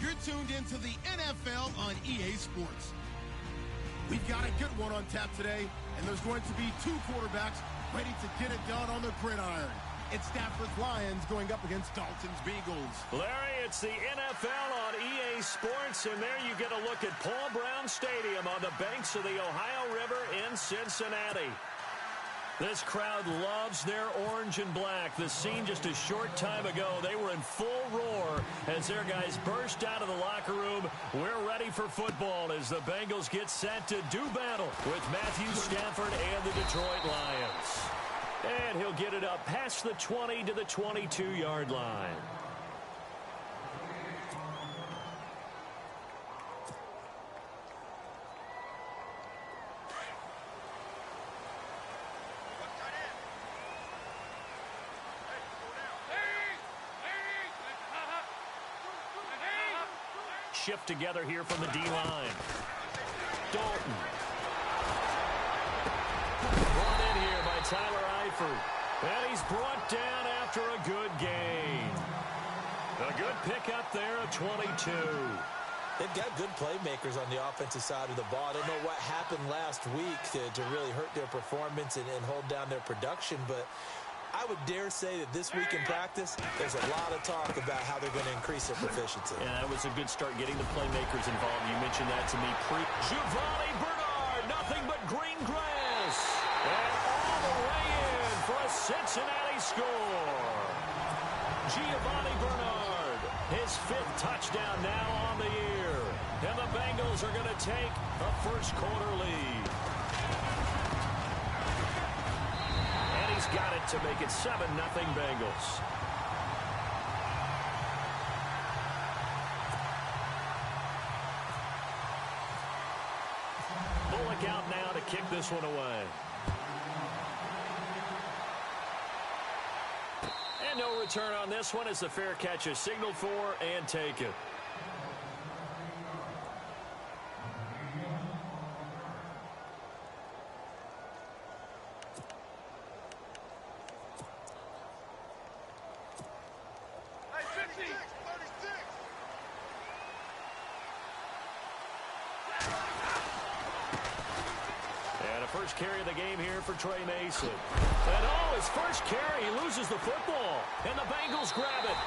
You're tuned into the NFL on EA Sports. We've got a good one on tap today, and there's going to be two quarterbacks ready to get it done on the gridiron. It's Stafford's Lions going up against Dalton's Bengals. Larry, it's the NFL on EA Sports, and there you get a look at Paul Brown Stadium on the banks of the Ohio River in Cincinnati. This crowd loves their orange and black. The scene just a short time ago, they were in full roar as their guys burst out of the locker room. We're ready for football as the Bengals get set to do battle with Matthew Stafford and the Detroit Lions. And he'll get it up past the 20 to the 22-yard line. Shift together here from the D-line. Dalton. Brought in here by Tyler Eifert. And he's brought down after a good gain. A good pickup there at 22. They've got good playmakers on the offensive side of the ball. I don't know what happened last week to really hurt their performance and hold down their production, but I would dare say that this week in practice, there's a lot of talk about how they're going to increase their proficiency. Yeah, that was a good start getting the playmakers involved. You mentioned that to me Giovanni Bernard, nothing but green grass. And all the way in for a Cincinnati score. Giovanni Bernard, his 5th touchdown now on the year. And the Bengals are going to take a first-quarter lead. He's got it to make it 7-0 Bengals. Bullock out now to kick this one away. And no return on this one as the fair catch is signaled for and taken. First carry of the game here for Trey Mason. And his first carry, he loses the football. And the Bengals grab it.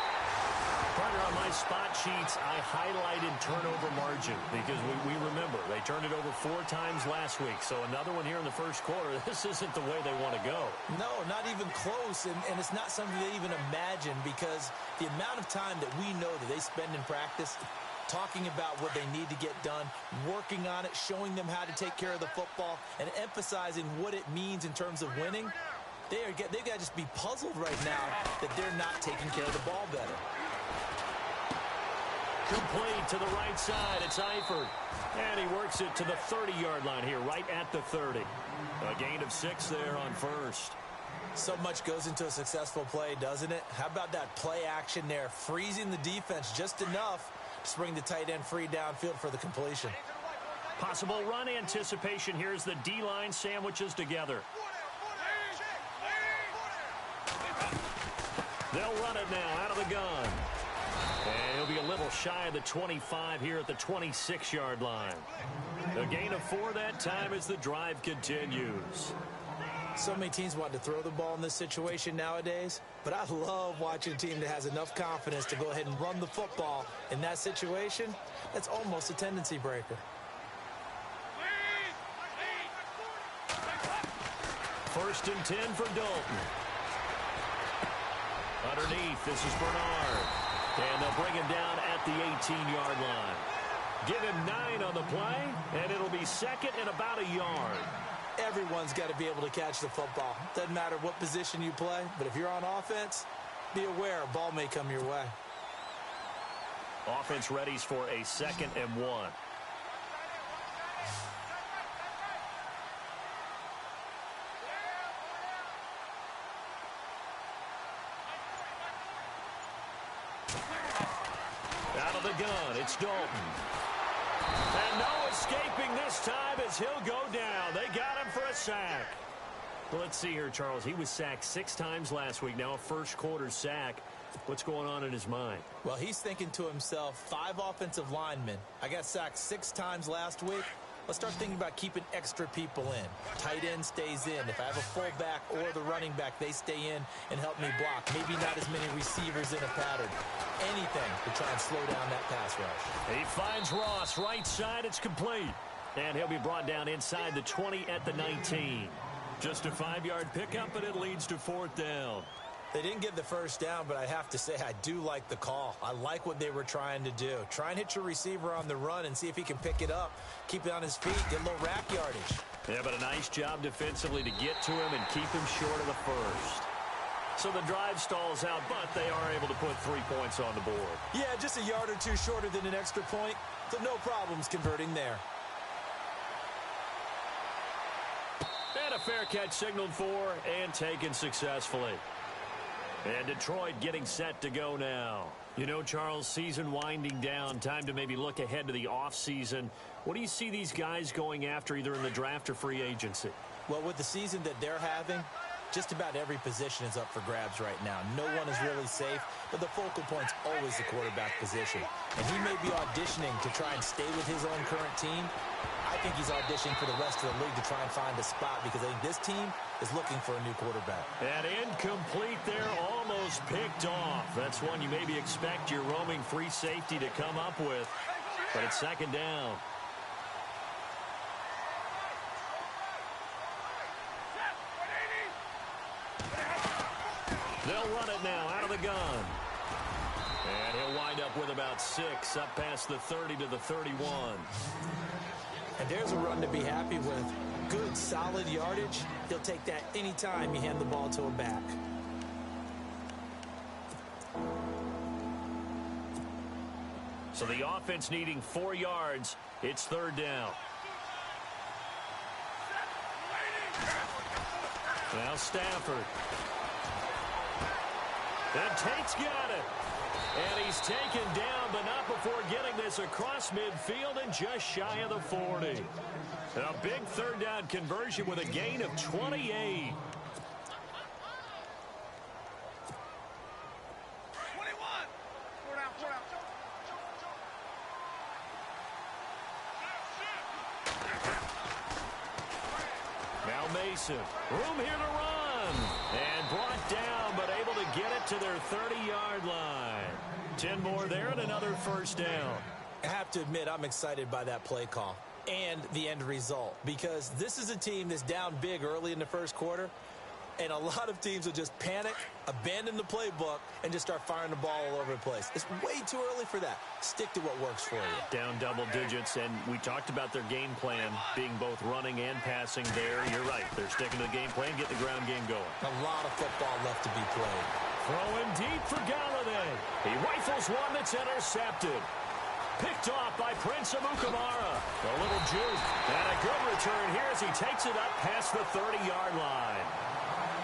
Partner, on my spot sheets, I highlighted turnover margin because we remember they turned it over 4 times last week. So another one here in the first quarter. This isn't the way they want to go. No, not even close. And it's not something they even imagine because the amount of time that we know that they spend in practice talking about what they need to get done, working on it, showing them how to take care of the football, and emphasizing what it means in terms of winning. They've got to just be puzzled right now that they're not taking care of the ball better. Complete to the right side. It's Eifert. And he works it to the 30-yard line here, right at the 30. A gain of 6 there on first. So much goes into a successful play, doesn't it? How about that play action there, freezing the defense just enough to bring the tight end free downfield for the completion. Possible run anticipation. Here's the D-line sandwiches together. They'll run it now out of the gun. And he'll be a little shy of the 25 here at the 26-yard line. A gain of 4 that time as the drive continues. So many teams want to throw the ball in this situation nowadays, but I love watching a team that has enough confidence to go ahead and run the football in that situation. That's almost a tendency breaker. First and 10 for Dalton. Underneath, this is Bernard. And they'll bring him down at the 18-yard line. Give him 9 on the play, and it'll be second and about a yard. Everyone's got to be able to catch the football. Doesn't matter what position you play, but if you're on offense, be aware a ball may come your way. Offense readies for a 2nd and 1. Out of the gun, it's Dalton. And no escaping this time as he'll go down. They got him for a sack. Well, let's see here, Charles. He was sacked 6 times last week. Now a first quarter sack. What's going on in his mind? Well, he's thinking to himself, 5 offensive linemen. I got sacked 6 times last week. Let's start thinking about keeping extra people in. Tight end stays in. If I have a fullback or the running back, they stay in and help me block. Maybe not as many receivers in a pattern. Anything to try and slow down that pass rush. He finds Ross right side. It's complete. And he'll be brought down inside the 20 at the 19. Just a 5-yard pickup, and it leads to 4th down. They didn't get the first down, but I have to say I do like the call. I like what they were trying to do. Try and hit your receiver on the run and see if he can pick it up. Keep it on his feet, get a little rack yardage. Yeah, but a nice job defensively to get to him and keep him short of the first. So the drive stalls out, but they are able to put 3 points on the board. Yeah, just a yard or two shorter than an extra point, so no problems converting there. And a fair catch signaled for and taken successfully. And Detroit getting set to go now. You know, Charles, season winding down. Time to maybe look ahead to the offseason. What do you see these guys going after either in the draft or free agency? Well, with the season that they're having, just about every position is up for grabs right now. No one is really safe, but the focal point's always the quarterback position. And he may be auditioning to try and stay with his own current team. I think he's auditioning for the rest of the league to try and find a spot because I think this team is looking for a new quarterback. And incomplete there, almost picked off. That's one you maybe expect your roaming free safety to come up with, but it's 2nd down. They'll run it now out of the gun. And he'll wind up with about 6 up past the 30 to the 31. And there's a run to be happy with. Good, solid yardage. He'll take that anytime you hand the ball to him back. So the offense needing 4 yards. It's 3rd down. Now Stafford. And Tate's got it. And he's taken down, but not before getting this across midfield and just shy of the 40. A big 3rd down conversion with a gain of 28. Now Mason, room here to run. And brought down, but able to get it to their 30-yard line. 10 more there and another 1st down. I have to admit, I'm excited by that play call and the end result because this is a team that's down big early in the first quarter, and a lot of teams will just panic, abandon the playbook, and just start firing the ball all over the place. It's way too early for that. Stick to what works for you. Down double digits, and we talked about their game plan being both running and passing there. You're right. They're sticking to the game plan, get the ground game going. A lot of football left to be played. Throwing deep for Galladay. He rifles one that's intercepted. Picked off by Prince Amukamara. A little juke. And a good return here as he takes it up past the 30-yard line.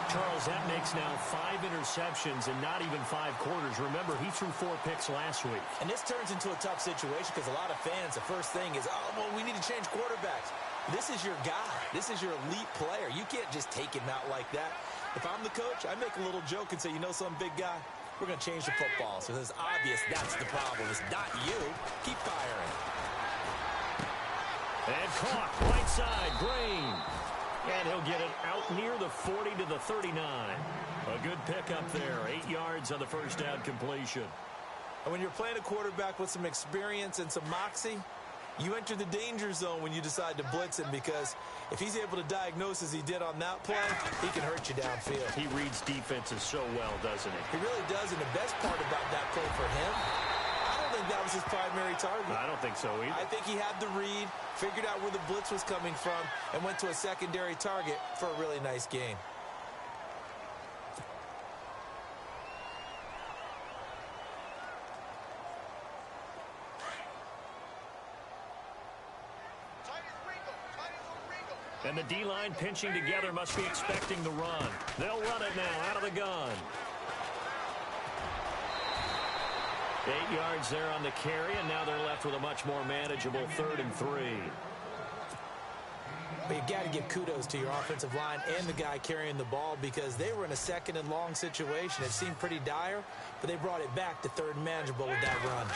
Charles, that makes now 5 interceptions and not even 5 quarters. Remember, he threw 4 picks last week. And this turns into a tough situation because a lot of fans, the first thing is, oh, well, we need to change quarterbacks. This is your guy. This is your elite player. You can't just take him out like that. If I'm the coach, I make a little joke and say, you know some big guy? We're going to change the football. So it's obvious that's the problem. It's not you. Keep firing. And caught right side, Green. And he'll get it out near the 40 to the 39. A good pickup there. 8 yards on the first down completion. And when you're playing a quarterback with some experience and some moxie, you enter the danger zone when you decide to blitz him because if he's able to diagnose as he did on that play, he can hurt you downfield. He reads defenses so well, doesn't he? He really does, and the best part about that play for him, I don't think that was his primary target. I don't think so either. I think he had the read, figured out where the blitz was coming from, and went to a secondary target for a really nice gain. And the D-line pinching together must be expecting the run. They'll run it now out of the gun. 8 yards there on the carry, and now they're left with a much more manageable 3rd and 3. But you got to give kudos to your offensive line and the guy carrying the ball because they were in a second and long situation. It seemed pretty dire, but they brought it back to third and manageable with that run.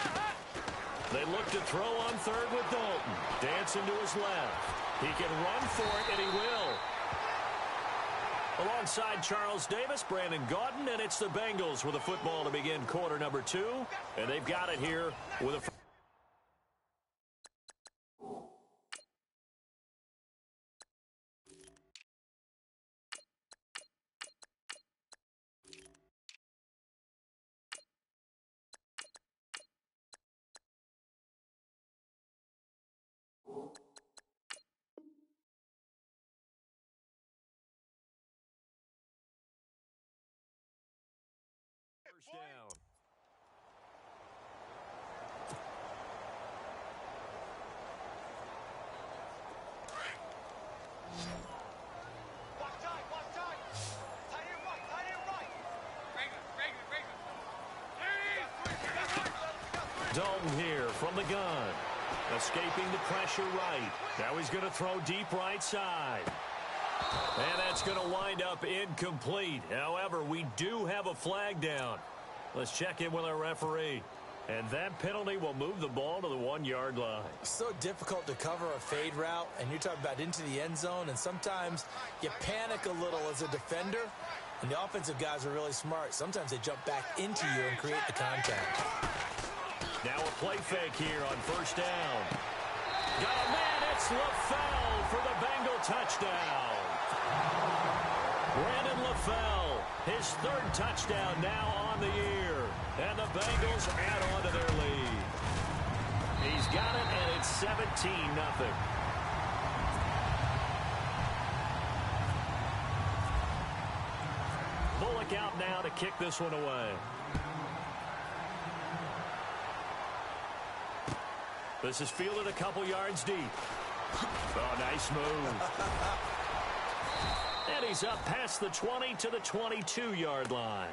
They look to throw on third with Dalton. Dancing to his left. He can run for it, and he will. Alongside Charles Davis, Brandon Gaudin, and it's the Bengals with a football to begin quarter number 2. And they've got it here with a... First down. Dalton here from the gun. Escaping the pressure right. Now he's going to throw deep right side. And that's going to wind up incomplete. However, we do have a flag down. Let's check in with our referee. And that penalty will move the ball to the 1-yard line. So difficult to cover a fade route, and you're talking about into the end zone, and sometimes you panic a little as a defender, and the offensive guys are really smart. Sometimes they jump back into you and create the contact. Now a play fake here on first down. Got a man, it's LaFell for the Bengal touchdown. Brandon LaFell, his 3rd touchdown now on the year. And the Bengals add on to their lead. He's got it, and it's 17-0. Bullock out now to kick this one away. This is fielded a couple yards deep. Oh, nice move. And he's up past the 20 to the 22-yard line.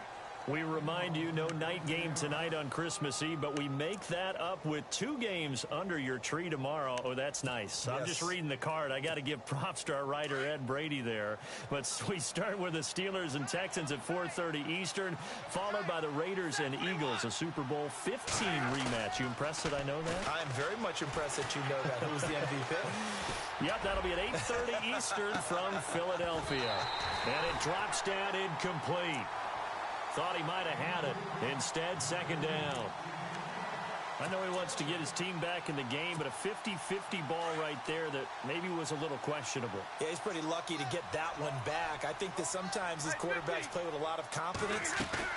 We remind you, no night game tonight on Christmas Eve, but we make that up with 2 games under your tree tomorrow. Oh, that's nice. Yes. I'm just reading the card. I got to give props to our writer, Ed Brady, there. But we start with the Steelers and Texans at 4:30 Eastern, followed by the Raiders and Eagles, a Super Bowl 15 rematch. You impressed that I know that? I'm very much impressed that you know that. Who's the MVP? Yep, that'll be at 8:30 Eastern from Philadelphia. And it drops down incomplete. Thought he might have had it. Instead, second down. I know he wants to get his team back in the game, but a 50-50 ball right there that maybe was a little questionable. Yeah, he's pretty lucky to get that one back. I think that sometimes these quarterbacks play with a lot of confidence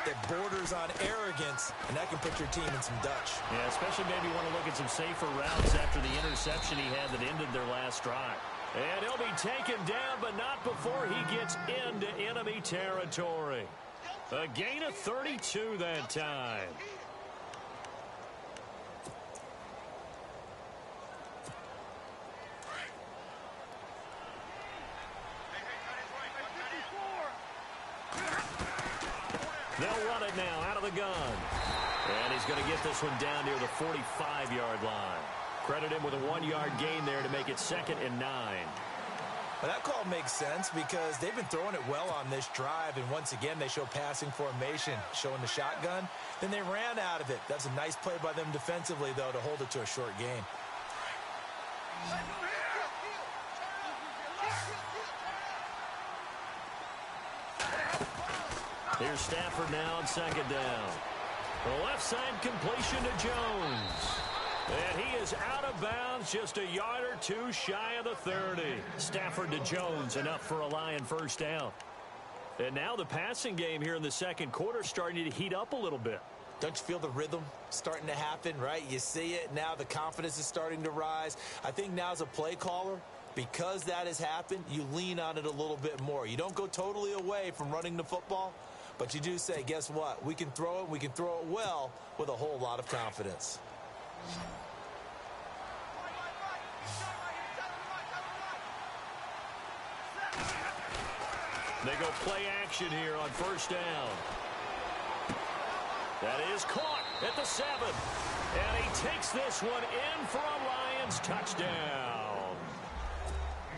that borders on arrogance, and that can put your team in some Dutch. Yeah, especially maybe want to look at some safer routes after the interception he had that ended their last drive. And he'll be taken down, but not before he gets into enemy territory. A gain of 32 that time. They'll run it now out of the gun. And he's going to get this one down near the 45-yard line. Credit him with a 1-yard gain there to make it 2nd and 9. Well, that call makes sense because they've been throwing it well on this drive, and once again they show passing formation, showing the shotgun. Then they ran out of it. That's a nice play by them defensively, though, to hold it to a short gain. Here's Stafford now on 2nd down. The left side completion to Jones. And he is out of bounds, just a yard or 2 shy of the 30. Stafford to Jones, enough for a Lion first down. And now the passing game here in the second quarter starting to heat up a little bit. Don't you feel the rhythm starting to happen, right? You see it now, the confidence is starting to rise. I think now as a play caller, because that has happened, you lean on it a little bit more. You don't go totally away from running the football, but you do say, guess what? We can throw it, we can throw it well with a whole lot of confidence. They go play action here on first down. That is caught at the 7. And he takes this one in for a Lions touchdown.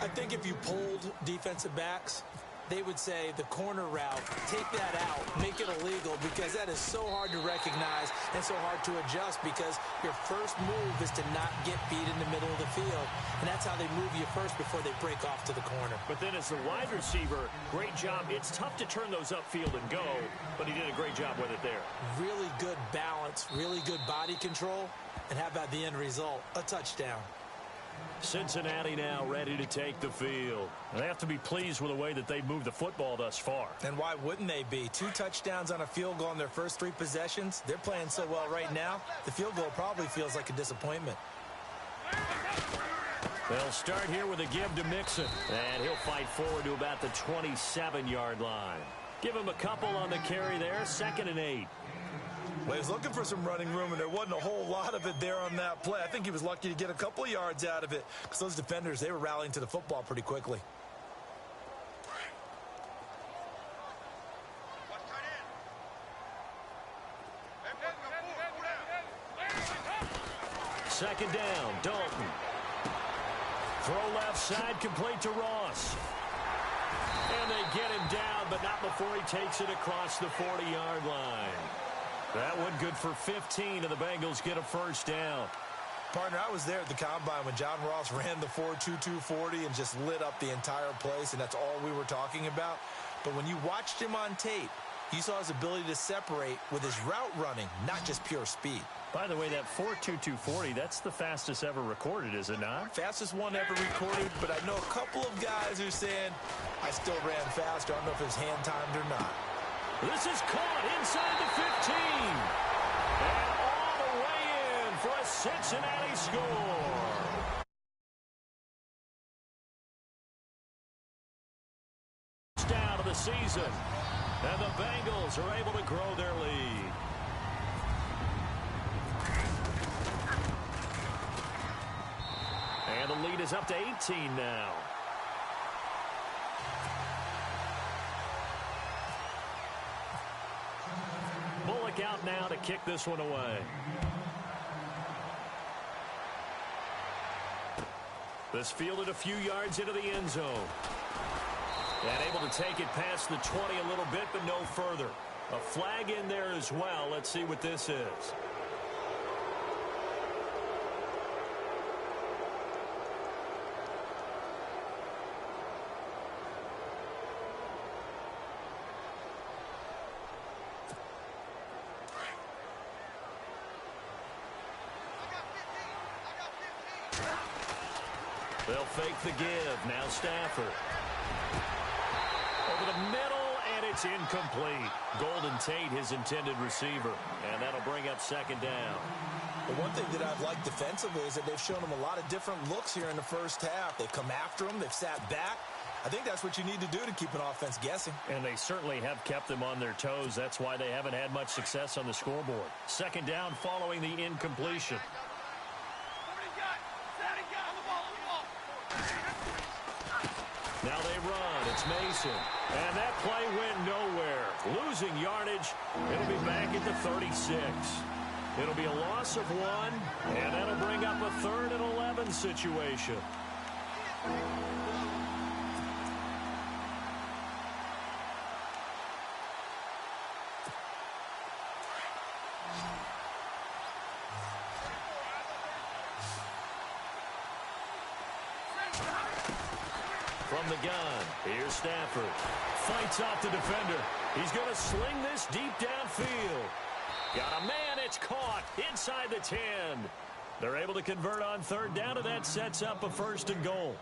I think if you polled defensive backs, they would say the corner route, take that out, make it illegal, because that is so hard to recognize and so hard to adjust, because your first move is to not get beat in the middle of the field. And that's how they move you first before they break off to the corner. But then as the wide receiver, great job. It's tough to turn those upfield and go, but he did a great job with it there. Really good balance, really good body control, and how about the end result? A touchdown. Cincinnati now ready to take the field. They have to be pleased with the way that they've moved the football thus far. And why wouldn't they be? 2 touchdowns on a field goal in their first 3 possessions. They're playing so well right now, the field goal probably feels like a disappointment. They'll start here with a give to Mixon. And he'll fight forward to about the 27-yard line. Give him a couple on the carry there, 2nd and 8. Well, he was looking for some running room, and there wasn't a whole lot of it there on that play. I think he was lucky to get a couple of yards out of it, because those defenders, they were rallying to the football pretty quickly. Second down, Dalton. Throw left side, complete to Ross. And they get him down, but not before he takes it across the 40-yard line. That one good for 15, and the Bengals get a first down. Partner, I was there at the Combine when John Ross ran the 4.22 40 and just lit up the entire place, and that's all we were talking about. But when you watched him on tape, you saw his ability to separate with his route running, not just pure speed. By the way, that 4.22 40, that's the fastest ever recorded, is it not? Fastest one ever recorded, but I know a couple of guys who are saying, I still ran faster. I don't know if it's hand-timed or not. This is caught inside the 15. And all the way in for a Cincinnati score. Down to the season. And the Bengals are able to grow their lead. And the lead is up to 18 now. Out now to kick this one away. This fielded a few yards into the end zone. And able to take it past the 20 a little bit, but no further. A flag in there as well. Let's see what this is. They'll fake the give. Now Stafford. Over the middle, and it's incomplete. Golden Tate, his intended receiver. And that'll bring up 2nd down. The one thing that I've liked defensively is that they've shown them a lot of different looks here in the first half. They've come after them. They've sat back. I think that's what you need to do to keep an offense guessing. And they certainly have kept them on their toes. That's why they haven't had much success on the scoreboard. 2nd down following the incompletion. Now they run. It's Mason. And that play went nowhere. Losing yardage. It'll be back at the 36. It'll be a loss of 1, and that'll bring up a 3rd and 11 situation. From the gun, here's Stafford. Fights off the defender. He's going to sling this deep downfield. Got a man, it's caught inside the 10. They're able to convert on 3rd down, and that sets up a 1st and goal.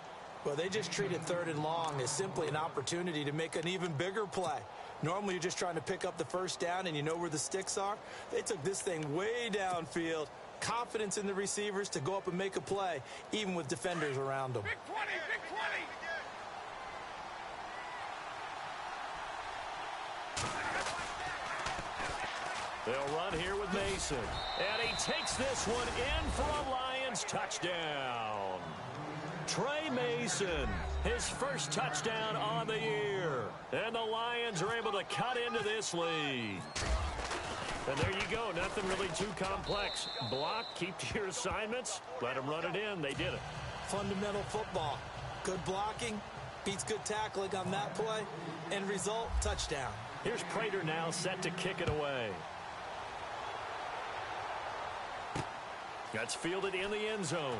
Well, they just treated 3rd and long as simply an opportunity to make an even bigger play. Normally, you're just trying to pick up the 1st down, and you know where the sticks are. They took this thing way downfield. Confidence in the receivers to go up and make a play, even with defenders around them. Big 20, big 20. They'll run here with Mason. And he takes this one in for a Lions touchdown. Trey Mason, his first touchdown on the year. And the Lions are able to cut into this lead. And there you go. Nothing really too complex. Block, keep to your assignments, let them run it in. They did it. Fundamental football. Good blocking beats good tackling on that play. End result, touchdown. Here's Prater now set to kick it away. That's fielded in the end zone.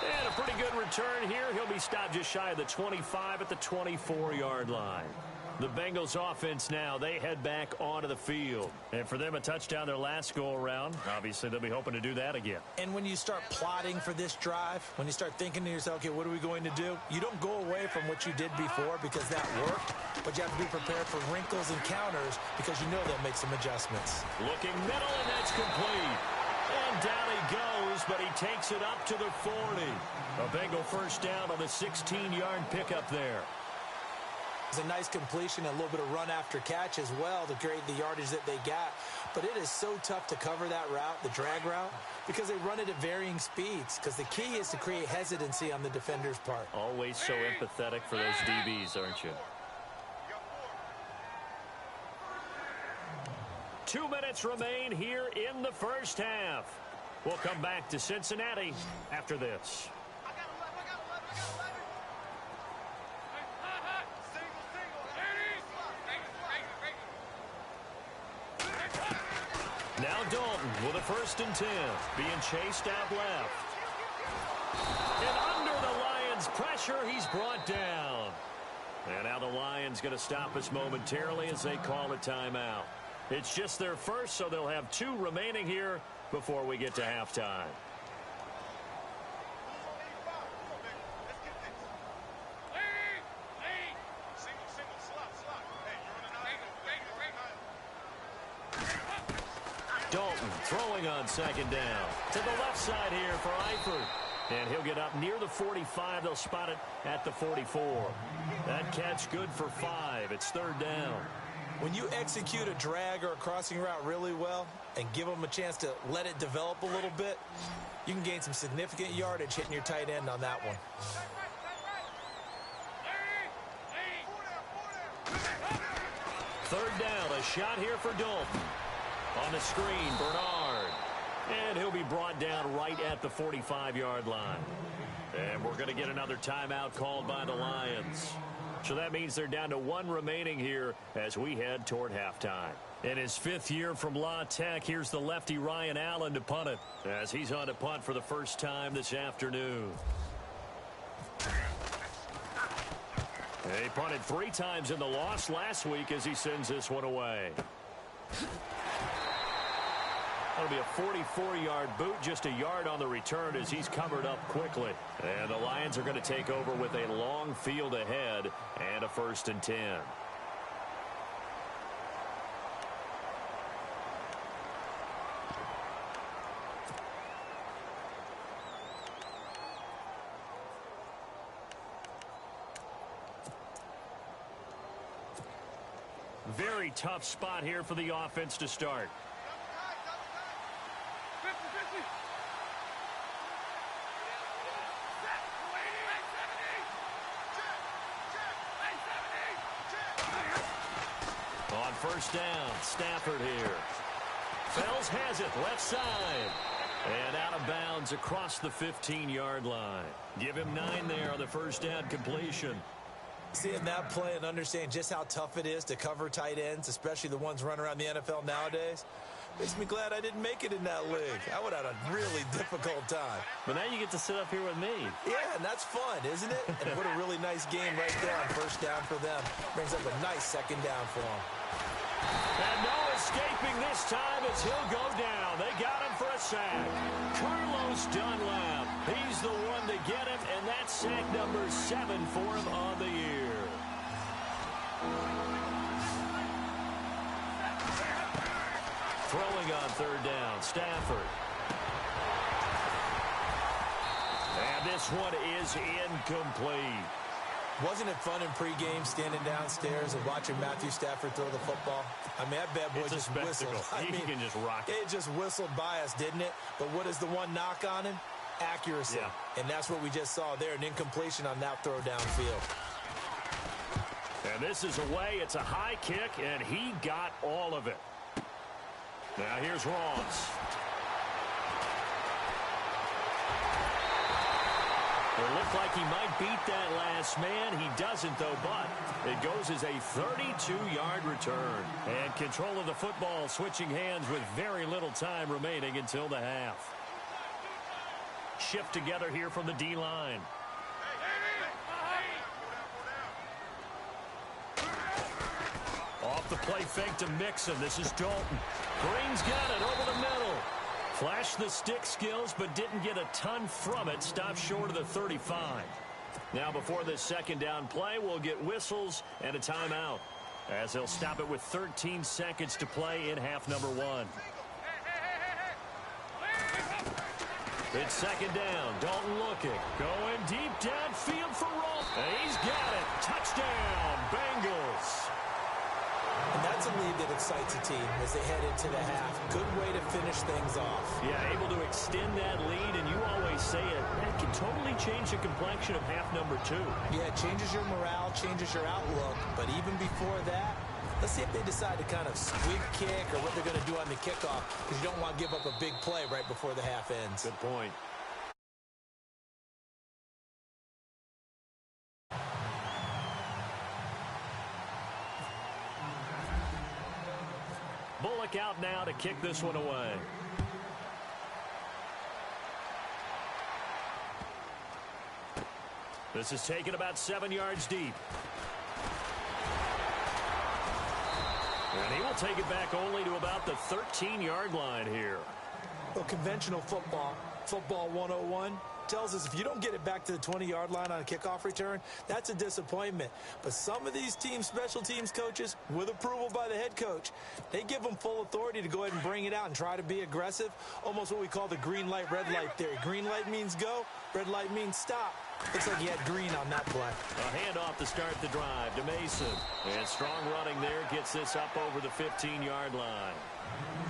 And a pretty good return here. He'll be stopped just shy of the 25 at the 24-yard line. The Bengals offense now, they head back onto the field. And for them, a touchdown their last go-around. Obviously, they'll be hoping to do that again. And when you start plotting for this drive, when you start thinking to yourself, okay, what are we going to do? You don't go away from what you did before because that worked, but you have to be prepared for wrinkles and counters because you know they'll make some adjustments. Looking middle, and that's complete. And down he goes, but he takes it up to the 40. A Bengal first down on the 16-yard pickup there. It's a nice completion, a little bit of run after catch as well to create the yardage that they got. But it is so tough to cover that route, the drag route, because they run it at varying speeds. Because the key is to create hesitancy on the defender's part. Always so empathetic for those DBs, aren't you? 2 minutes remain here in the first half. We'll come back to Cincinnati after this. Now Dalton with a 1st and 10, being chased out left. And under the Lions' pressure, he's brought down. And now the Lions going to stop us momentarily as they call a timeout. It's just their first, so they'll have 2 remaining here before we get to halftime. Dalton throwing on 2nd down. To the left side here for Eifert. And he'll get up near the 45. They'll spot it at the 44. That catch good for 5. It's 3rd down. When you execute a drag or a crossing route really well and give them a chance to let it develop a little bit, you can gain some significant yardage hitting your tight end on that one. 3rd down, a shot here for Dalton. On the screen, Bernard. And he'll be brought down right at the 45-yard line. And we're going to get another timeout called by the Lions. So that means they're down to 1 remaining here as we head toward halftime. In his 5th year from La Tech, here's the lefty Ryan Allen to punt it as he's on to punt for the first time this afternoon. He punted 3 times in the loss last week as he sends this one away. That'll be a 44-yard boot, just a yard on the return as he's covered up quickly. And the Lions are going to take over with a long field ahead and a 1st and 10. Very tough spot here for the offense to start. On 1st down, Stafford here. Fells has it, left side. And out of bounds across the 15-yard line. Give him 9 there on the 1st down completion. Seeing that play and understand just how tough it is to cover tight ends, especially the ones running around the NFL nowadays, makes me glad I didn't make it in that league. I would have had a really difficult time. But now you get to sit up here with me. Yeah, and that's fun, isn't it? And what a really nice game right there on 1st down for them. Brings up a nice 2nd down for them. And no escaping this time as he'll go down. They got him for a sack. Carlos Dunlap. He's the one to get him, and that's sack number 7 for him on the year. Throwing on 3rd down, Stafford. And this one is incomplete. Wasn't it fun in pregame standing downstairs and watching Matthew Stafford throw the football? I mean, that bad boy just whistled. He can just rock it. It just whistled by us, didn't it? But what is the one knock on him? Accuracy. Yeah. And that's what we just saw there, an incompletion on that throw downfield. And this is away. It's a high kick, and he got all of it. Now here's Ross. It looked like he might beat that last man. He doesn't, though, but it goes as a 32-yard return. And control of the football switching hands with very little time remaining until the half. Shift together here from the D-line. Off the play fake to Mixon. This is Dalton. Green's got it over the middle. Flashed the stick skills, but didn't get a ton from it. Stopped short of the 35. Now, before this second down play, we'll get whistles and a timeout, as they'll stop it with 13 seconds to play in half number 1. It's second down. Dalton looking. Going deep downfield for Roll. And he's got it. Touchdown, Bengals. And that's a lead that excites a team as they head into the half. Good way to finish things off. Yeah, able to extend that lead, and you always say it, that can totally change the complexion of half number 2. Yeah, it changes your morale, changes your outlook. But even before that, let's see if they decide to kind of squib kick or what they're going to do on the kickoff, because you don't want to give up a big play right before the half ends. Good point. Bullock out now to kick this one away. This is taken about 7 yards deep. And he will take it back only to about the 13-yard line here. Well, conventional football 101, tells us if you don't get it back to the 20-yard line on a kickoff return, that's a disappointment. But some of these team special teams coaches, with approval by the head coach, they give them full authority to go ahead and bring it out and try to be aggressive, almost what we call the green light, red light theory. Green light means go, red light means stop. Looks like he had green on that play. A handoff to start the drive to Mason. And strong running there gets this up over the 15-yard line.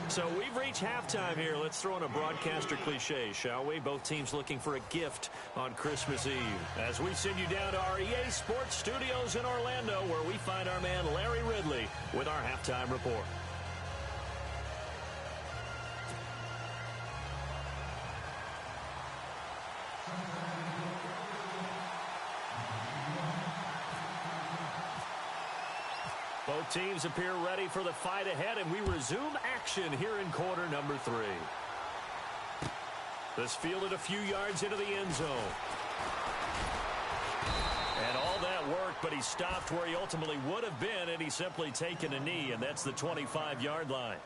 So we've reached halftime here. Let's throw in a broadcaster cliche, shall we? Both teams looking for a gift on Christmas Eve. As we send you down to our EA Sports Studios in Orlando, where we find our man Larry Ridley with our halftime report. Both teams appear ready for the fight ahead, and we resume action here in quarter number 3. This fielded a few yards into the end zone. And all that worked, but he stopped where he ultimately would have been, and he's simply taken a knee, and that's the 25-yard line.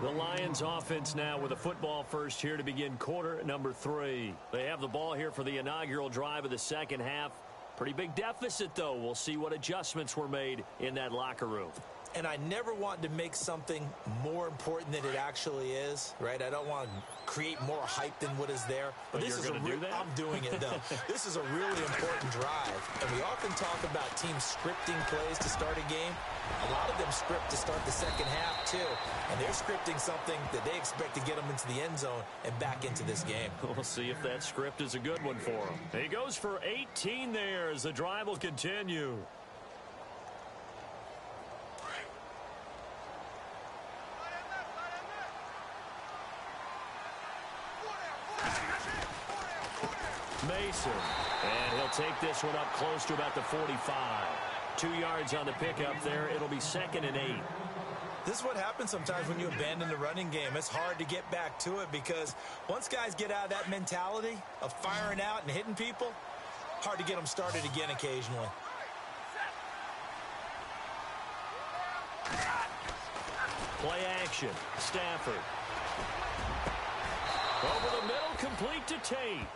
The Lions offense now with a football first here to begin quarter number 3. They have the ball here for the inaugural drive of the second half. Pretty big deficit, though. We'll see what adjustments were made in that locker room. And I never want to make something more important than it actually is, right? I don't want to create more hype than what is there. But this you're is going to do that? I'm doing it, though. This is a really important drive. And we often talk about teams scripting plays to start a game. A lot of them script to start the second half, too. And they're scripting something that they expect to get them into the end zone and back into this game. We'll see if that script is a good one for him. He goes for 18 there as the drive will continue. Mason, and he'll take this one up close to about the 45. 2 yards on the pickup there. It'll be 2nd and 8. This is what happens sometimes when you abandon the running game. It's hard to get back to it because once guys get out of that mentality of firing out and hitting people, hard to get them started again occasionally. Play action. Stafford. Over the middle, complete to Tate.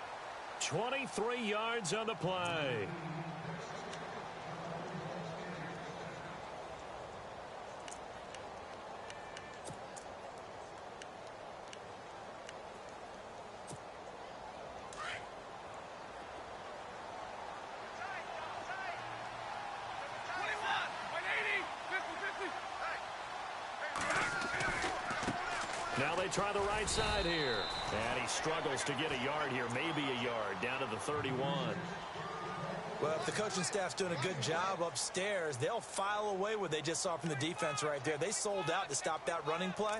23 yards on the play. Now they try the right side here. And he struggles to get a yard here, maybe a yard, down to the 31. Well, if the coaching staff's doing a good job upstairs, they'll file away what they just saw from the defense right there. They sold out to stop that running play.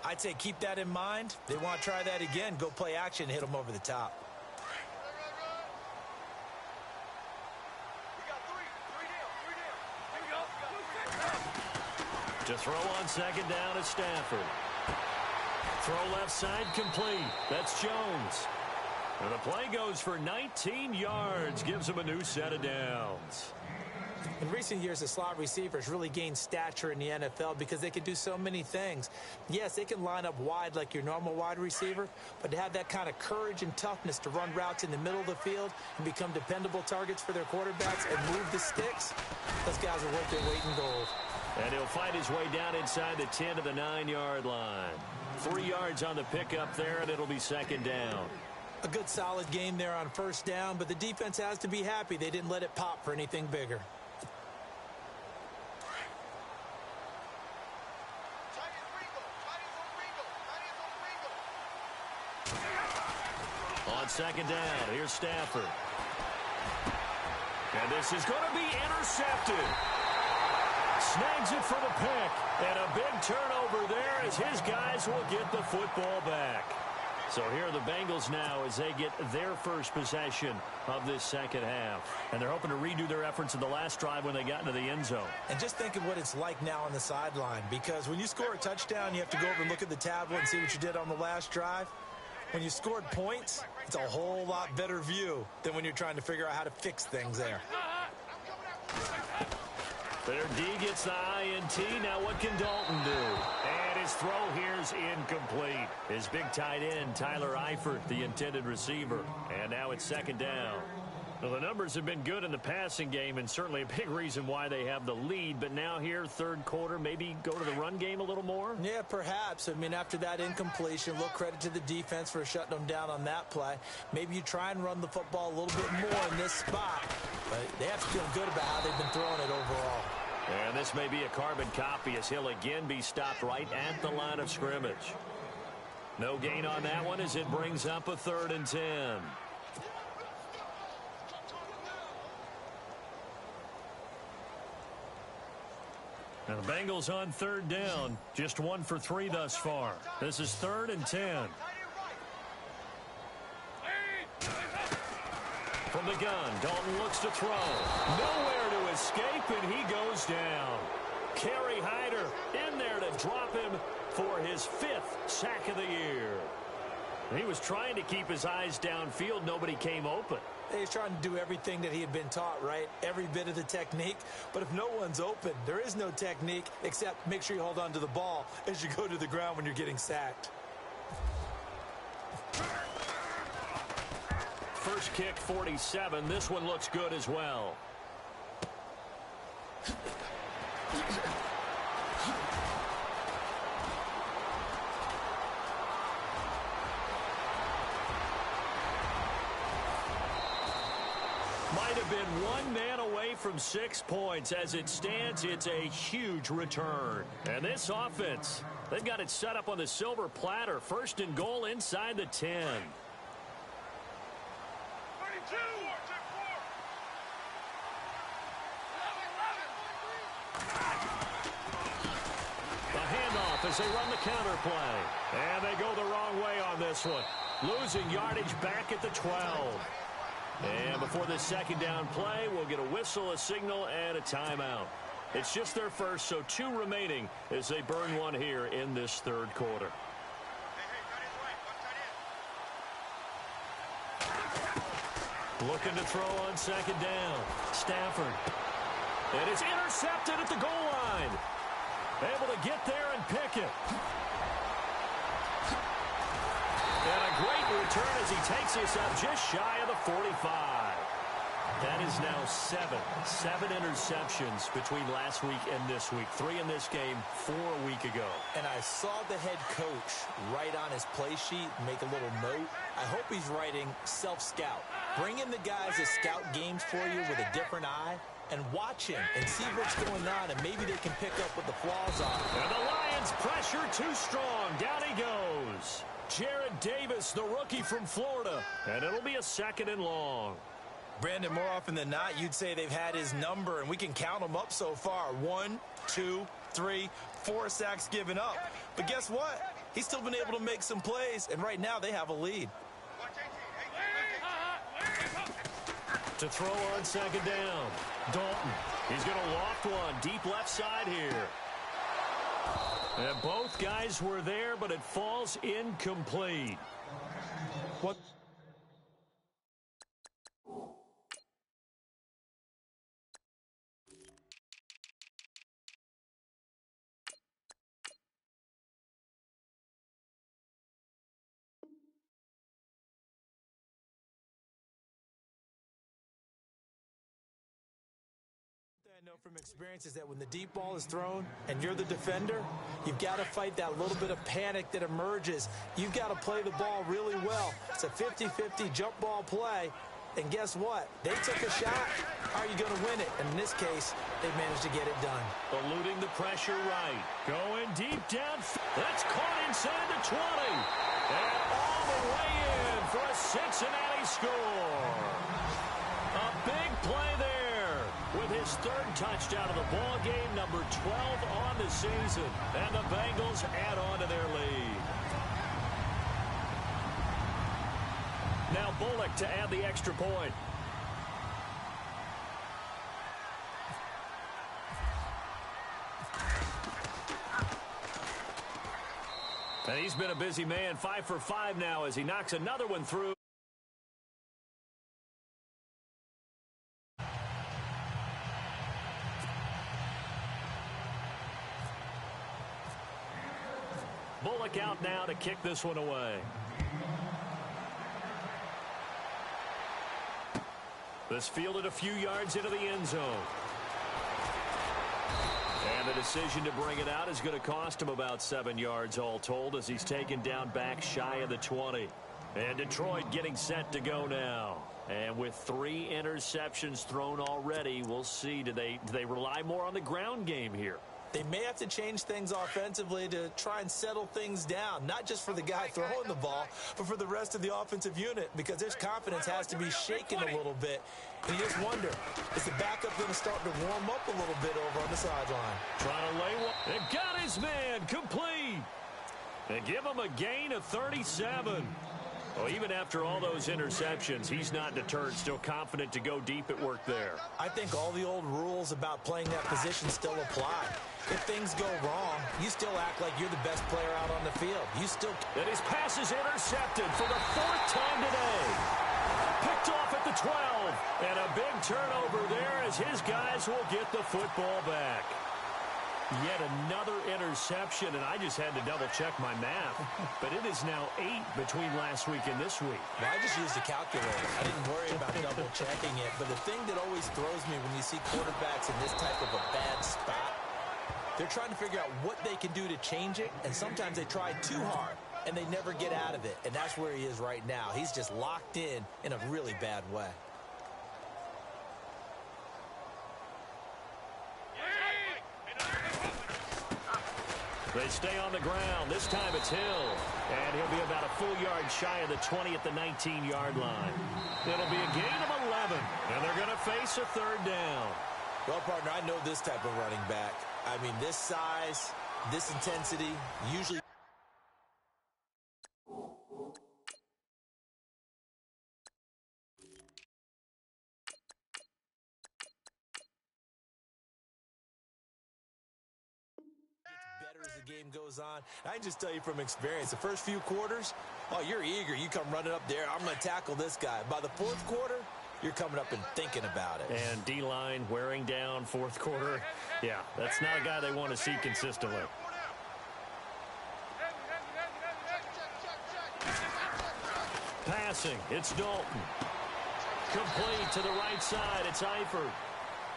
I'd say keep that in mind. They want to try that again. Go play action and hit them over the top. To throw on second down is Stafford. Throw left side complete. That's Jones. And the play goes for 19 yards. Gives him a new set of downs. In recent years, the slot receivers really gained stature in the NFL because they can do so many things. Yes, they can line up wide like your normal wide receiver, but to have that kind of courage and toughness to run routes in the middle of the field and become dependable targets for their quarterbacks and move the sticks, those guys are worth their weight in gold. And he'll fight his way down inside the 10 to the 9-yard line. 3 yards on the pickup there, and it'll be second down. A good solid game there on first down, but the defense has to be happy they didn't let it pop for anything bigger. On second down, here's Stafford. And this is going to be intercepted. Snags it for the pick. And a big turnover there as his guys will get the football back. So here are the Bengals now as they get their first possession of this second half. And they're hoping to redo their efforts in the last drive when they got into the end zone. And just think of what it's like now on the sideline, because when you score a touchdown, you have to go over and look at the tablet and see what you did on the last drive. When you scored points, it's a whole lot better view than when you're trying to figure out how to fix things there. Their D gets the INT. Now what can Dalton do? And his throw here's incomplete. His big tight end, Tyler Eifert, the intended receiver. And now it's second down. Well, the numbers have been good in the passing game and certainly a big reason why they have the lead. But now here, third quarter, maybe go to the run game a little more? Yeah, perhaps. I mean, after that incompletion, a little credit to the defense for shutting them down on that play. Maybe you try and run the football a little bit more in this spot. But they have to feel good about how they've been throwing it overall. And this may be a carbon copy as he'll again be stopped right at the line of scrimmage. No gain on that one as it brings up a 3rd and 10. Now the Bengals on 3rd down. Just 1 for 3 thus far. This is 3rd and 10. From the gun, Dalton looks to throw. Nowhere to escape, and he goes down. Kerry Hyder in there to drop him for his 5th sack of the year. He was trying to keep his eyes downfield. Nobody came open. He's trying to do everything that he had been taught, right? Every bit of the technique. But if no one's open, there is no technique except make sure you hold on to the ball as you go to the ground when you're getting sacked. First kick, 47. This one looks good as well. Might have been one man away from 6 points. As it stands, it's a huge return. And this offense, they've got it set up on the silver platter. 1st and goal inside the 10. The handoff as they run the counter play. And they go the wrong way on this one. Losing yardage back at the 12. And before this second down play, we'll get a whistle, a signal, and a timeout. It's just their first, so 2 remaining as they burn one here in this 3rd quarter. Looking to throw on second down. Stafford. And it's intercepted at the goal line. Able to get there and pick it. And a great return as he takes this up just shy of the 45. That is now 7 interceptions between last week and this week. 3 in this game, 4 a week ago. And I saw the head coach write on his play sheet, make a little note. I hope he's writing self-scout. Bring in the guys that scout games for you with a different eye and watch him and see what's going on, and maybe they can pick up what the flaws are. And the Lions pressure too strong. Down he goes. Jared Davis, the rookie from Florida. And it'll be a 2nd and long. Brandon, more often than not, you'd say they've had his number, and we can count them up so far. 1, 2, 3, 4 sacks given up. But guess what? He's still been able to make some plays, and right now they have a lead. To throw on second down. Dalton. He's going to loft one deep left side here. And both guys were there, but it falls incomplete. What? I know from experience is that when the deep ball is thrown and you're the defender, you've got to fight that little bit of panic that emerges. You've got to play the ball really well. It's a 50-50 jump ball play. And guess what? They took a shot. How are you going to win it? And in this case, they managed to get it done. Eluding the pressure right. Going deep down. That's caught inside the 20. And all the way in for a Cincinnati score. A big play there with his third touchdown of the ball game, number 12 on the season. And the Bengals add on to their lead. Now Bullock to add the extra point. And he's been a busy man, 5 for 5 now as he knocks another one through. Bullock out now to kick this one away. This fielded a few yards into the end zone. And the decision to bring it out is going to cost him about 7 yards all told as he's taken down back shy of the 20. And Detroit getting set to go now. And with 3 interceptions thrown already, we'll see. Do they rely more on the ground game here? They may have to change things offensively to try and settle things down, not just for the guy throwing the ball, but for the rest of the offensive unit, because their confidence has to be shaken a little bit. And you just wonder, is the backup going to start to warm up a little bit over on the sideline? Trying to lay one. And got his man complete. And give him a gain of 37. Well, even after all those interceptions, he's not deterred, still confident to go deep at work there. I think all the old rules about playing that position still apply. If things go wrong, you still act like you're the best player out on the field. You still... And his pass is intercepted for the 4th time today. Picked off at the 12. And a big turnover there as his guys will get the football back. Yet another interception, and I just had to double-check my math. But it is now 8 between last week and this week. Well, I just used a calculator. I didn't worry about double-checking it. But the thing that always throws me when you see quarterbacks in this type of a bad spot, they're trying to figure out what they can do to change it, and sometimes they try too hard, and they never get out of it. And that's where he is right now. He's just locked in a really bad way. They stay on the ground. This time it's Hill. And he'll be about a full yard shy of the 20 at the 19-yard line. It'll be a gain of 11. And they're going to face a 3rd down. Well, partner, I know this type of running back. I mean, this size, this intensity, usually... as the game goes on. I can just tell you from experience, the first few quarters, oh, you're eager. You come running up there. I'm going to tackle this guy. By the 4th quarter, you're coming up and thinking about it. And D-line wearing down 4th quarter. Yeah, that's not a guy they want to see consistently. Passing, it's Dalton. Complete to the right side, it's Eifert.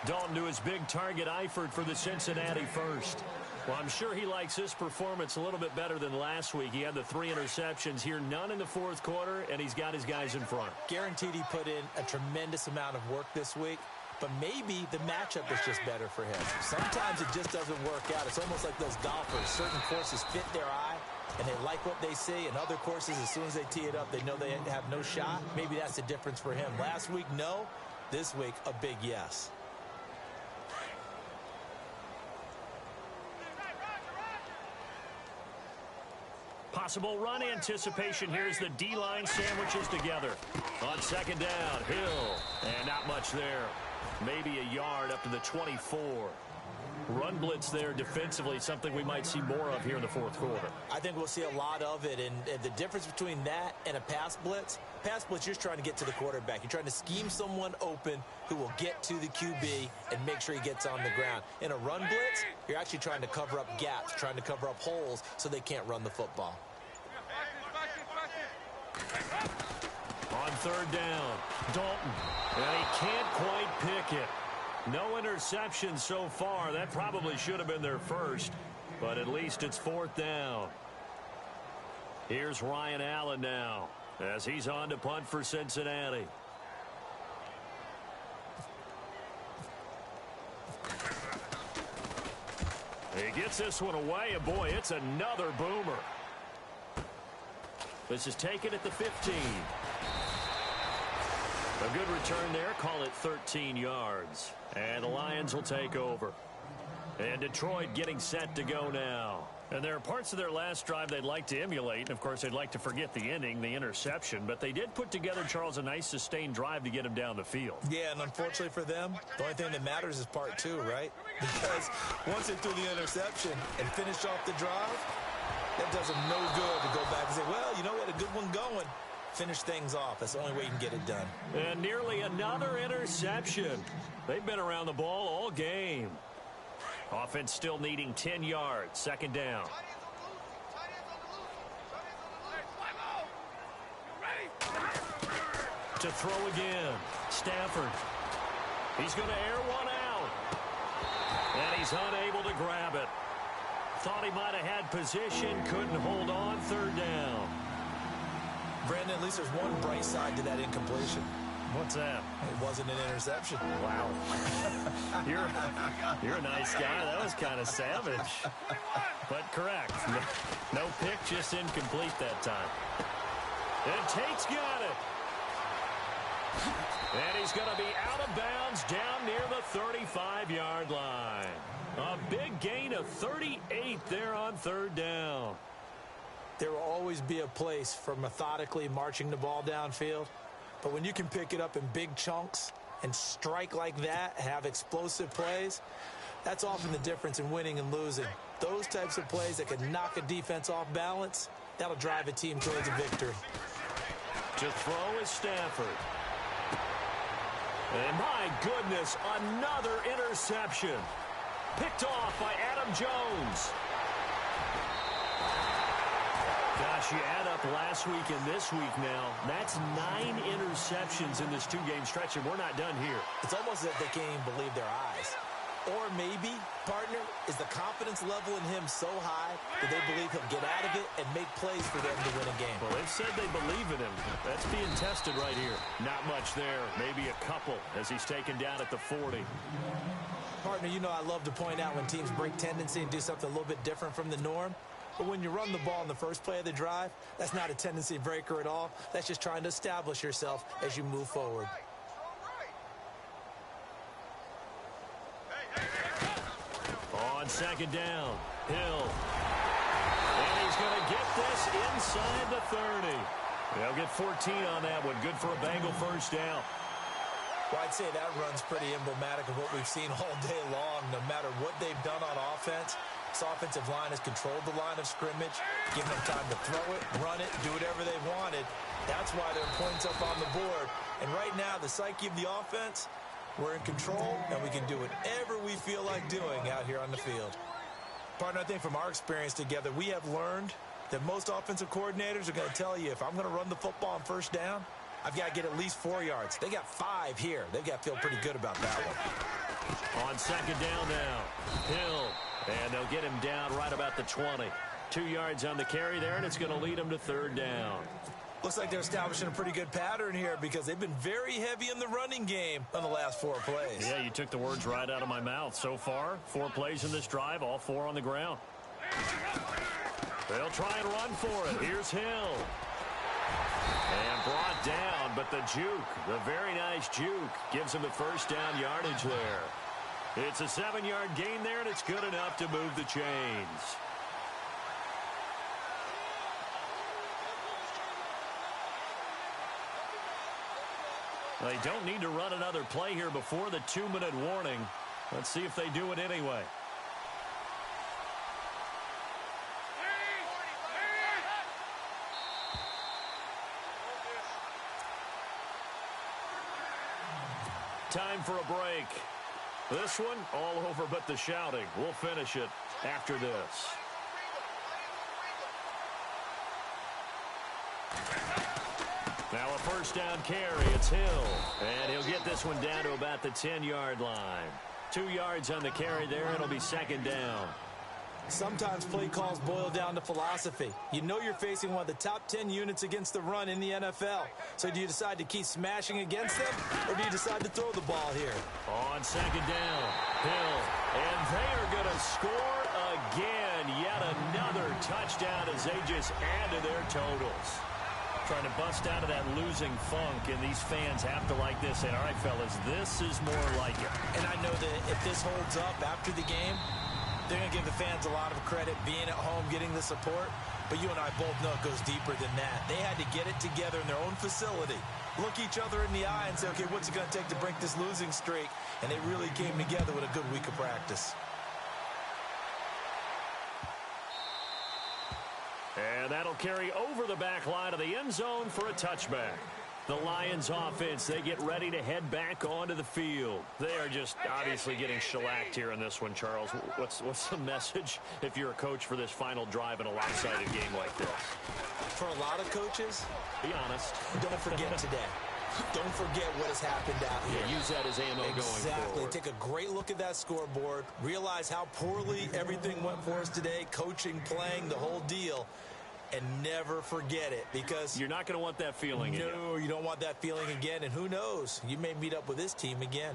Dalton to his big target, Eifert, for the Cincinnati first. Well, I'm sure he likes this performance a little bit better than last week. He had the 3 interceptions here, none in the 4th quarter, and he's got his guys in front. Guaranteed he put in a tremendous amount of work this week, but maybe the matchup is just better for him. Sometimes it just doesn't work out. It's almost like those golfers. Certain courses fit their eye, and they like what they see, and other courses, as soon as they tee it up, they know they have no shot. Maybe that's the difference for him. Last week, no. This week, a big yes. Possible run anticipation here as the D-line sandwiches together. On 2nd down, Hill. And not much there. Maybe a yard up to the 24. run blitz there defensively, something we might see more of here in the fourth quarter. I think we'll see a lot of it, and the difference between that and a pass blitz, you're just trying to get to the quarterback. You're trying to scheme someone open who will get to the QB and make sure he gets on the ground. In a run blitz, you're actually trying to cover up gaps, trying to cover up holes so they can't run the football. On third down, Dalton, and he can't quite pick it. No interception so far. That probably should have been their first, but at least it's fourth down. Here's Ryan Allen now as he's on to punt for Cincinnati. He gets this one away, and boy, it's another boomer. This is taken at the 15. A good return there. Call it 13 yards. And the Lions will take over. And Detroit getting set to go now. And there are parts of their last drive they'd like to emulate. And, of course, they'd like to forget the ending, the interception. But they did put together, Charles, a nice sustained drive to get him down the field. Yeah, and unfortunately for them, the only thing that matters is part two, right? Because once they threw the interception and finished off the drive, that does them no good to go back and say, well, you know, we had a good one going. Finish things off. That's the only way you can get it done. And nearly another interception. They've been around the ball all game. Offense still needing 10 yards. Second down. To throw again. Stafford. He's going to air one out. And he's unable to grab it. Thought he might have had position. Couldn't hold on. Third down. Brandon, at least there's one bright side to that incompletion. What's that? It wasn't an interception. Wow. You're a nice guy. That was kind of savage. But correct. No pick, just incomplete that time. And Tate's got it. And he's going to be out of bounds down near the 35-yard line. A big gain of 38 there on third down. There will always be a place for methodically marching the ball downfield. But when you can pick it up in big chunks and strike like that, have explosive plays, that's often the difference in winning and losing. Those types of plays that can knock a defense off balance, that'll drive a team towards a victory. To throw is Stafford. And my goodness, another interception. Picked off by Adam Jones. Gosh, you add up last week and this week now, that's 9 interceptions in this two-game stretch, and we're not done here. It's almost as if they can't even believe their eyes. Or maybe, partner, is the confidence level in him so high that they believe he'll get out of it and make plays for them to win a game. Well, they've said they believe in him. That's being tested right here. Not much there. Maybe a couple as he's taken down at the 40. Partner, you know I love to point out when teams break tendency and do something a little bit different from the norm. But when you run the ball in the first play of the drive, that's not a tendency breaker at all. That's just trying to establish yourself as you move forward. On second down, Hill. And he's going to get this inside the 30. They'll get 14 on that one. Good for a Bengal first down. Well, I'd say that run's pretty emblematic of what we've seen all day long. No matter what they've done on offense, this offensive line has controlled the line of scrimmage, given them time to throw it, run it, do whatever they wanted. That's why there are points up on the board. And right now, the psyche of the offense, we're in control, and we can do whatever we feel like doing out here on the field. Partner, I think from our experience together, we have learned that most offensive coordinators are going to tell you, if I'm going to run the football on first down, I've got to get at least 4 yards. They got 5 here. They've got to feel pretty good about that one. On second down now, Hill. And they'll get him down right about the 20. 2 yards on the carry there, and it's going to lead him to third down. Looks like they're establishing a pretty good pattern here because they've been very heavy in the running game on the last 4 plays. Yeah, you took the words right out of my mouth. So far, 4 plays in this drive, all 4 on the ground. They'll try and run for it. Here's Hill. And brought down, but the juke, the very nice juke, gives him the first down yardage there. It's a 7-yard gain there, and it's good enough to move the chains. They don't need to run another play here before the 2-minute warning. Let's see if they do it anyway. Time for a break. This one, all over but the shouting. We'll finish it after this. Now a first down carry. It's Hill. And he'll get this one down to about the 10-yard line. 2 yards on the carry there. It'll be second down. Sometimes play calls boil down to philosophy. You know you're facing one of the top 10 units against the run in the NFL. So do you decide to keep smashing against them, or do you decide to throw the ball here? On second down, Hill. And they are going to score again. Yet another touchdown as they just add to their totals. Trying to bust out of that losing funk, and these fans have to like this. And all right, fellas, this is more like it. And I know that if this holds up after the game, they're going to give the fans a lot of credit being at home, getting the support. But you and I both know it goes deeper than that. They had to get it together in their own facility, look each other in the eye and say, okay, what's it going to take to break this losing streak? And they really came together with a good week of practice. And that'll carry over the back line of the end zone for a touchback. The Lions offense, they get ready to head back onto the field. They are just obviously getting shellacked here in this one, Charles. What's the message if you're a coach for this final drive in a lopsided game like this? For a lot of coaches, be honest. Don't forget today. Don't forget what has happened out here. Yeah, use that as ammo going forward. Exactly. Take a great look at that scoreboard. Realize how poorly everything went for us today. Coaching, playing, the whole deal. And never forget it, because you're not going to want that feeling again. No, you don't want that feeling again. And who knows? You may meet up with this team again.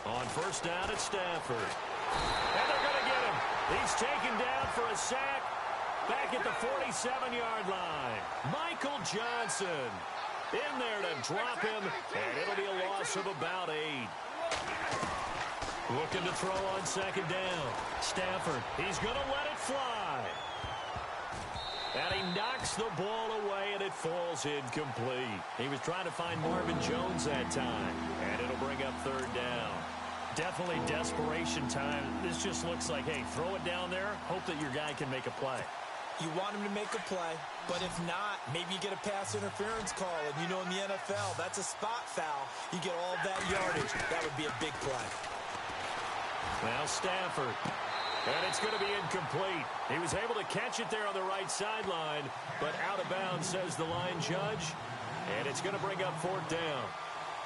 On first down, it's Stafford. And they're going to get him. He's taken down for a sack. Back at the 47-yard line. Michael Johnson in there to drop him, and it'll be a loss of about 8. Looking to throw on second down. Stafford, he's going to let it fly. And he knocks the ball away, and it falls incomplete. He was trying to find Marvin Jones that time, and it'll bring up third down. Definitely desperation time. This just looks like, hey, throw it down there, hope that your guy can make a play. You want him to make a play, but if not, maybe you get a pass interference call, and you know in the NFL, that's a spot foul. You get all of that yardage. That would be a big play. Now Stafford, and it's going to be incomplete. He was able to catch it there on the right sideline, but out of bounds, says the line judge, and it's going to bring up fourth down.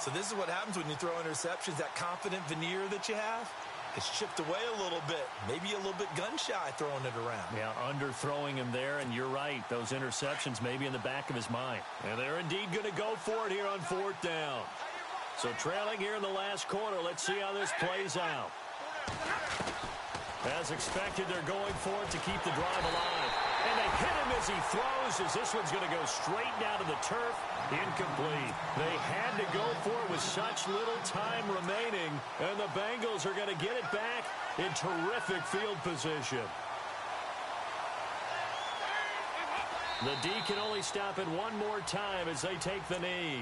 So this is what happens when you throw interceptions, that confident veneer that you have. It's chipped away a little bit, maybe a little bit gun-shy throwing it around. Yeah, underthrowing him there, and you're right. Those interceptions may be in the back of his mind. And they're indeed going to go for it here on fourth down. So trailing here in the last quarter, let's see how this plays out. As expected, they're going for it to keep the drive alive. And they hit him as he throws, as this one's going to go straight down to the turf. Incomplete. They had to go for it with such little time remaining, and the Bengals are going to get it back in terrific field position. The D can only stop it one more time as they take the knee.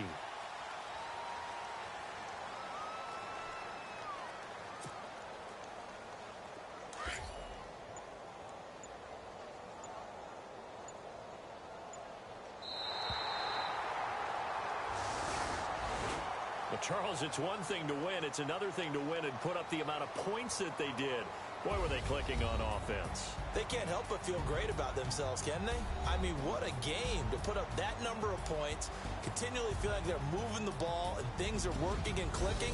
Charles, it's one thing to win. It's another thing to win and put up the amount of points that they did. Boy, were they clicking on offense. They can't help but feel great about themselves, can they? I mean, what a game to put up that number of points, continually feel like they're moving the ball and things are working and clicking.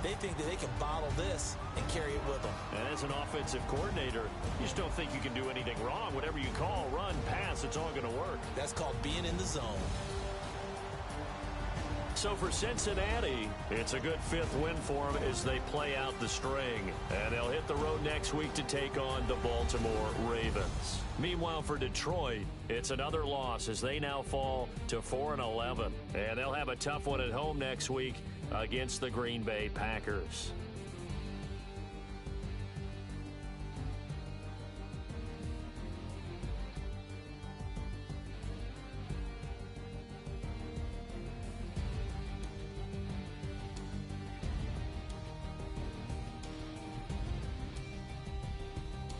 They think that they can bottle this and carry it with them. And as an offensive coordinator, you just don't think you can do anything wrong. Whatever you call, run, pass, it's all going to work. That's called being in the zone. So for Cincinnati, it's a good fifth win for them as they play out the string. And they'll hit the road next week to take on the Baltimore Ravens. Meanwhile, for Detroit, it's another loss as they now fall to 4-11. And they'll have a tough one at home next week against the Green Bay Packers.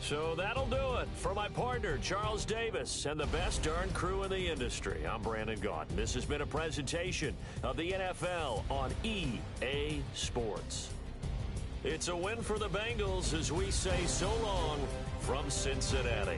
So that'll do it. For my partner, Charles Davis, and the best darn crew in the industry, I'm Brandon Gaunt. This has been a presentation of the NFL on EA Sports. It's a win for the Bengals as we say so long from Cincinnati.